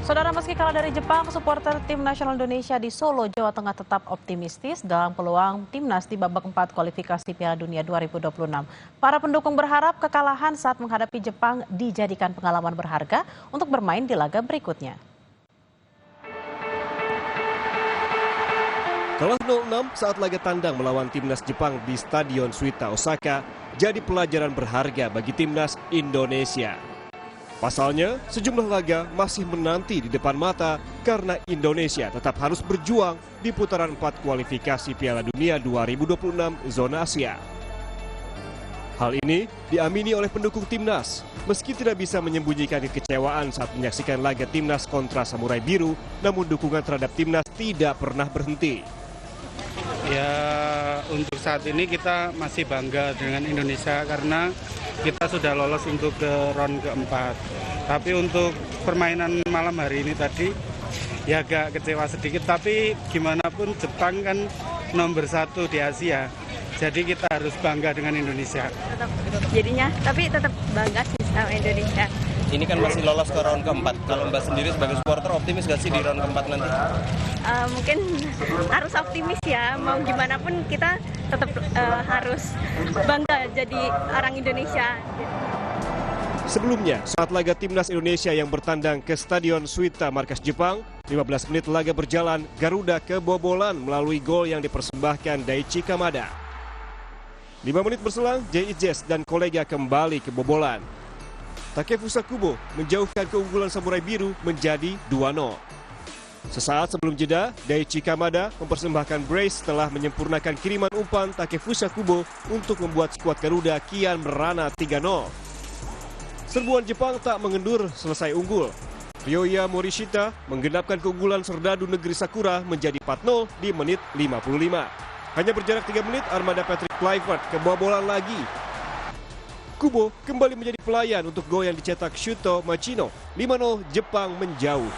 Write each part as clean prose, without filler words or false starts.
Saudara, meski kalah dari Jepang, supporter tim nasional Indonesia di Solo, Jawa Tengah tetap optimistis dalam peluang timnas di babak 4 kualifikasi Piala Dunia 2026. Para pendukung berharap kekalahan saat menghadapi Jepang dijadikan pengalaman berharga untuk bermain di laga berikutnya. Kalah 0-6 saat laga tandang melawan timnas Jepang di Stadion Suita Osaka jadi pelajaran berharga bagi timnas Indonesia. Pasalnya, sejumlah laga masih menanti di depan mata karena Indonesia tetap harus berjuang di putaran 4 kualifikasi Piala Dunia 2026 zona Asia. Hal ini diamini oleh pendukung timnas, meski tidak bisa menyembunyikan kekecewaan saat menyaksikan laga timnas kontra Samurai Biru, namun dukungan terhadap timnas tidak pernah berhenti. Ya, untuk saat ini kita masih bangga dengan Indonesia karena kita sudah lolos untuk ke round keempat. Tapi untuk permainan malam hari ini tadi ya agak kecewa sedikit. Tapi gimana pun Jepang kan nomor 1 di Asia. Jadi kita harus bangga dengan Indonesia. Tapi tetap bangga sih sama Indonesia. Ini kan masih lolos ke round keempat. Kalau Mbak sendiri sebagai supporter optimis gak sih di round keempat nanti? Mungkin harus optimis ya. Mau gimana pun kita tetap harus bangga jadi orang Indonesia. Sebelumnya, saat laga timnas Indonesia yang bertandang ke Stadion Suita markas Jepang, 15 menit laga berjalan, Garuda kebobolan melalui gol yang dipersembahkan Daichi Kamada. 5 menit berselang, Jay Ijes dan kolega kembali kebobolan. Takefusa Kubo menjauhkan keunggulan Samurai Biru menjadi 2-0. Sesaat sebelum jeda, Daichi Kamada mempersembahkan brace setelah menyempurnakan kiriman umpan Takefusa Kubo untuk membuat skuad Garuda kian merana 3-0. Serbuan Jepang tak mengendur selesai unggul. Ryoya Morishita menggenapkan keunggulan Serdadu Negeri Sakura menjadi 4-0 di menit 55. Hanya berjarak 3 menit, armada Patrick Kluivert kebobolan lagi. Kubo kembali menjadi pelayan untuk gol yang dicetak Shuto Machino. 5-0, Jepang menjauh.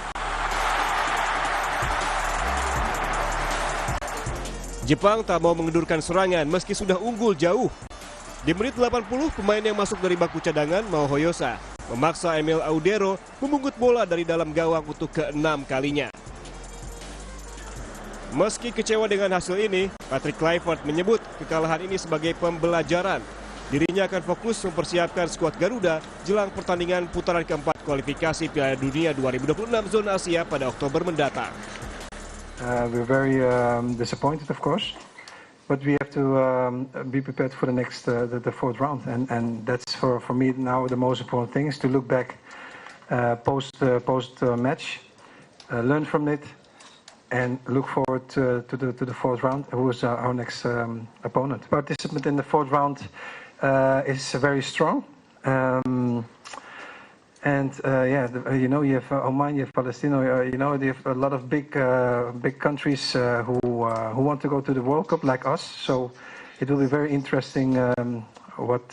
Jepang tak mau mengendurkan serangan meski sudah unggul jauh. Di menit 80, pemain yang masuk dari baku cadangan, Mao Hoyosa, memaksa Emil Audero memungut bola dari dalam gawang untuk ke-6 kalinya. Meski kecewa dengan hasil ini, Patrick Kluivert menyebut kekalahan ini sebagai pembelajaran. Dirinya akan fokus mempersiapkan skuad Garuda jelang pertandingan putaran keempat kualifikasi Piala Dunia 2026 zona Asia pada Oktober mendatang. We're very disappointed, of course, but we have to be prepared for the next, the fourth round, and that's for me now the most important thing is to look back post match, learn from it, and look forward to the fourth round. Who is our next opponent? Participant in the fourth round is very strong. You have Oman, you have Palestine, you have a lot of big countries who want to go to the World Cup like us. So it will be very interesting what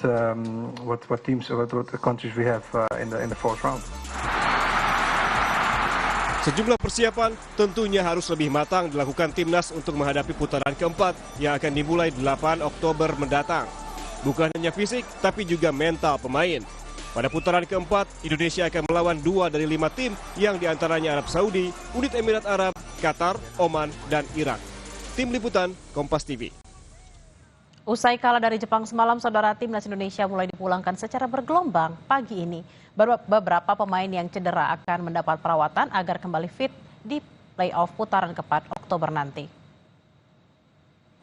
teams, what countries we have in the fourth round. Sejumlah persiapan tentunya harus lebih matang dilakukan timnas untuk menghadapi putaran keempat yang akan dimulai 8 Oktober mendatang. Bukan hanya fisik, tapi juga mental pemain. Pada putaran keempat, Indonesia akan melawan 2 dari 5 tim yang diantaranya Arab Saudi, Uni Emirat Arab, Qatar, Oman, dan Irak. Tim Liputan, Kompas TV. Usai kalah dari Jepang semalam, saudara, timnas Indonesia mulai dipulangkan secara bergelombang pagi ini. Beberapa pemain yang cedera akan mendapat perawatan agar kembali fit di play-off putaran keempat Oktober nanti.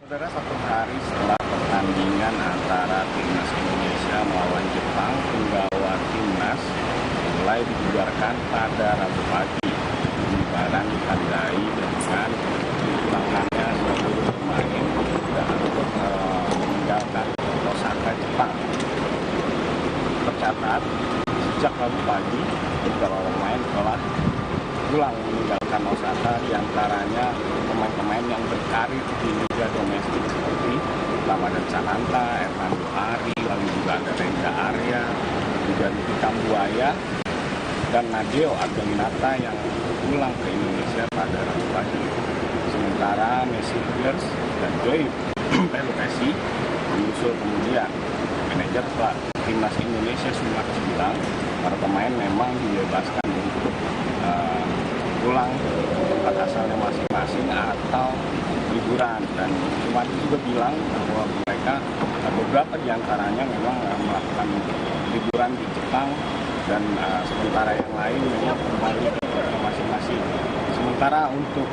Saudara, 1 hari setelah pertandingan antara timnas Indonesia melawan Jepang, penggawa timnas mulai dibubarkan pada Rabu pagi. Bubaran ditandai dengan pulangannya seluruh pemain dan untuk meninggalkan Osaka, Jepang. Tercatat, sejak Rabu pagi, beberapa pemain telah pulang meninggalkan Osaka, diantaranya pemain-pemain yang berkarir di liga domestik seperti Ramadan Sananta, Hernando Ari, lalu juga ada Reza Arya, juga Niki Kambuaya, dan Nadeo Argaminata yang pulang ke Indonesia pada Rabu pagi. Sementara Messi Pierce dan Joy Pelupesi menyusul kemudian. Manajer timnas Indonesia Sumarji bilang para pemain memang dibebaskan untuk pulang ke tempat asalnya masing-masing atau liburan. Dan Sumarji juga bilang bahwa mereka beberapa di antaranya memang melakukan liburan di Jepang dan sementara yang lain memang kembali ke masing-masing. Sementara untuk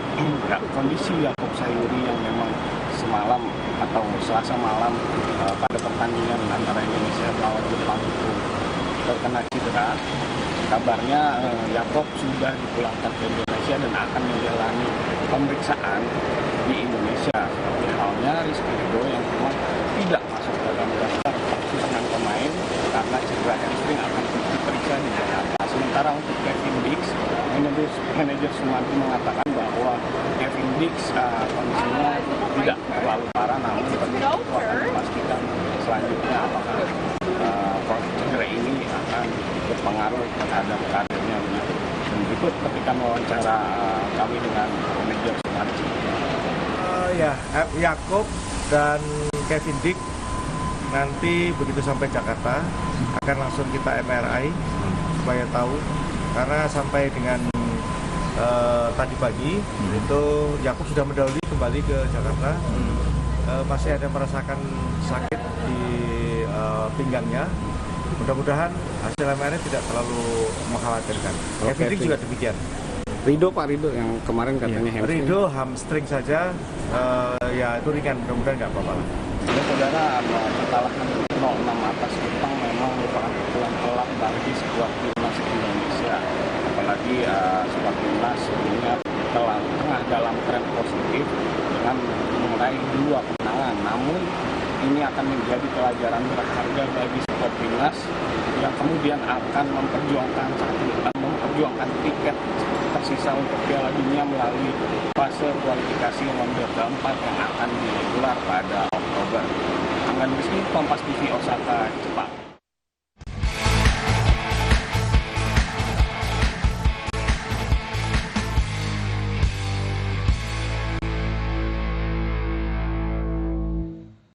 kondisi Yaakob Sayuri yang memang semalam atau Selasa malam pada pertandingan antara Indonesia melawan Jepang itu terkena cedera, kabarnya Yaakob sudah dipulangkan ke Indonesia dan akan menjalani pemeriksaan di Indonesia. Seperti halnya Rizky Ridho yang memang tidak masuk dalam daftar cadangan pemain karena cedera hamstring akan diperiksa di Jakarta. Sementara untuk Kevin Dix, manajer Sumarji mengatakan bahwa Kevin Dix kondisinya tidak terlalu parah, namun akan dipastikan selanjutnya apakah cedera ini akan berpengaruh terhadap karirnya. Dan berikut ketika wawancara kami dengan manajer Sumarji. Yaakob dan Kevin Dix nanti begitu sampai Jakarta akan langsung kita MRI supaya tahu, karena sampai dengan tadi pagi itu Yaakob sudah mendahului kembali ke Jakarta, masih ada merasakan sakit di pinggangnya. Mudah-mudahan hasil MRI tidak terlalu mengkhawatirkan. Kevin Dix juga demikian. Pak Ridho yang kemarin katanya hamstring. Ridho hamstring saja, ya itu ringan, mudah-mudahan nggak apa-apa. Ya, saudara, kekalahan 0-6 atas Jepang memang merupakan pukulan telak bagi skuad timnas Indonesia. Apalagi skuad timnas sebelumnya tengah dalam tren positif dengan meraih 2 kemenangan. Namun ini akan menjadi pelajaran berharga bagi skuad timnas yang kemudian akan memperjuangkan tiket tersisa untuk Piala Dunia melalui fase kualifikasi ronde keempat yang akan digelar pada Oktober. Angga Nursi, Kompas TV, Osaka, Jepang.